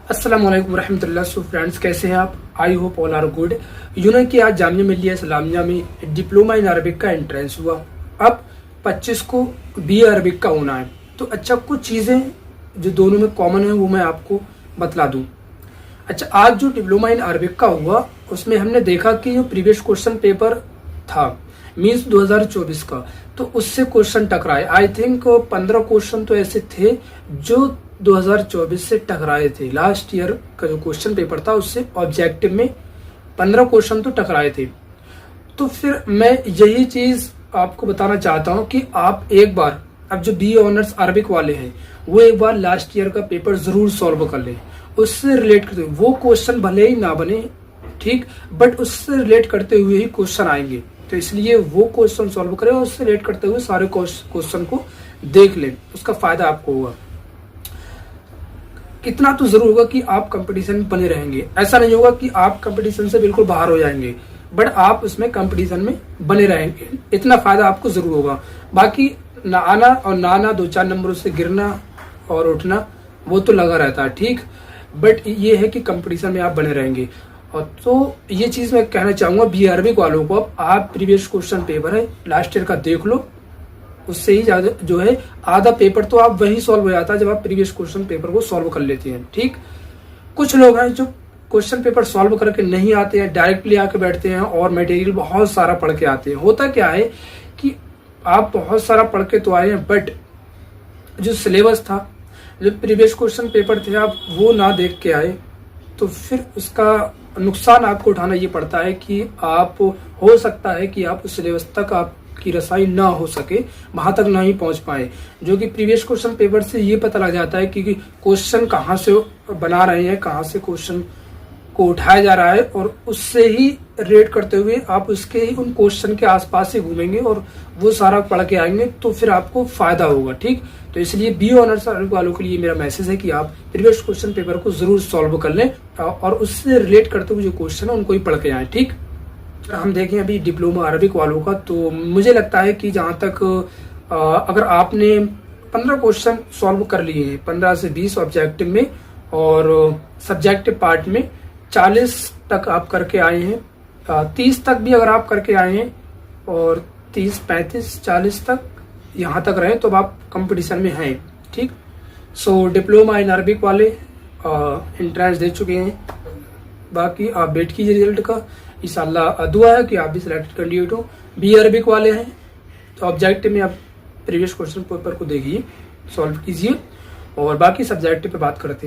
अस्सलाम वालेकुम रहमतुल्लाह। सो फ्रेंड्स, कैसे हैं आप? I hope all are good. कि आज जामिया मिल्लिया इस्लामिया में डिप्लोमा इन अरबिक का एंट्रेंस हुआ। अब 25 को बी अरबिक का होना है। तो अच्छा, कुछ चीज़ें जो दोनों में कॉमन है वो मैं आपको बतला दूं। अच्छा, आज जो डिप्लोमा इन अरबिक का हुआ उसमें हमने देखा कि जो प्रीवियस क्वेश्चन पेपर था मीन्स 2024 का, तो उससे क्वेश्चन टकराए। आई थिंक 15 क्वेश्चन तो ऐसे थे जो 2024 से टकराए थे। लास्ट ईयर का जो क्वेश्चन पेपर था उससे ऑब्जेक्टिव में 15 क्वेश्चन तो टकराए थे। तो फिर मैं यही चीज आपको बताना चाहता हूं कि आप एक बार, अब जो बी ऑनर्स अरबिक वाले हैं वो एक बार लास्ट ईयर का पेपर जरूर सॉल्व कर लें। उससे रिलेट करते हुए वो क्वेश्चन भले ही ना बने, ठीक, बट उससे रिलेट करते हुए ही क्वेश्चन आएंगे। तो इसलिए वो क्वेश्चन सॉल्व करें और उससे रिलेट करते हुए सारे क्वेश्चन को देख लें, उसका फायदा आपको होगा। इतना तो जरूर होगा कि आप कंपटीशन में बने रहेंगे। ऐसा नहीं होगा कि आप कंपटीशन से बिल्कुल बाहर हो जाएंगे, बट आप उसमें कंपटीशन में बने रहेंगे। इतना फायदा आपको जरूर होगा। बाकी ना आना और ना आना, 2-4 नंबरों से गिरना और उठना वो तो लगा रहता है, ठीक, बट ये है कि कंपटीशन में आप बने रहेंगे। और तो ये चीज मैं कहना चाहूंगा बी अरबिक वालों को, अब आप प्रीवियस क्वेश्चन पेपर है लास्ट ईयर का देख लो, उससे ही ज्यादा जो है आधा पेपर तो आप वही सॉल्व हो जाता है जब आप प्रीवियस क्वेश्चन पेपर को सॉल्व कर लेते हैं, ठीक। कुछ लोग हैं जो क्वेश्चन पेपर सॉल्व करके नहीं आते हैं, डायरेक्टली आके बैठते हैं और मटेरियल बहुत सारा पढ़ के आते हैं। होता क्या है कि आप बहुत सारा पढ़ के तो आए हैं, बट जो सिलेबस था, जो प्रीवियस क्वेश्चन पेपर थे, आप वो ना देख के आए, तो फिर उसका नुकसान आपको उठाना ये पड़ता है कि आप, हो सकता है कि आप उस सिलेबस तक आपकी रसाई ना हो सके, वहां तक ना ही पहुंच पाए। जो कि प्रीवियस क्वेश्चन पेपर से ये पता लग जाता है कि क्वेश्चन कहाँ से बना रहे हैं, कहाँ से क्वेश्चन को उठाया जा रहा है, और उससे ही रेट करते हुए आप उसके ही उन क्वेश्चन के आसपास ही घूमेंगे और वो सारा पढ़ के आएंगे, तो फिर आपको फायदा होगा, ठीक। तो इसलिए बी ऑनर्स वालों के लिए मेरा मैसेज है कि आप प्रीवियस क्वेश्चन पेपर को जरूर सॉल्व कर लें और उससे रिलेट करते हुए जो क्वेश्चन है उनको ही पढ़ के आए, ठीक। हम देखें अभी डिप्लोमा अरबिक वालों का, तो मुझे लगता है कि जहां तक अगर आपने 15 क्वेश्चन सॉल्व कर लिए हैं, 15 से 20 ऑब्जेक्टिव में, और सब्जेक्टिव पार्ट में 40 तक आप करके आए हैं, 30 तक भी अगर आप करके आए हैं, और 30, 35, 40 तक यहाँ तक रहे, तो अब आप कंपटीशन में हैं, ठीक। सो डिप्लोमा इन अरबिक वाले एंट्रेंस दे चुके हैं। बाकी आप वेट कीजिए रिजल्ट का। इंशाल्लाह दुआ है कि आप भी सिलेक्टेड कैंडिडेट हो। बी अरबिक वाले हैं तो ऑब्जेक्टिव में आप प्रीवियस क्वेश्चन पेपर को देखिए, सॉल्व कीजिए, और बाकी सब्जेक्टिव पे बात करते हैं।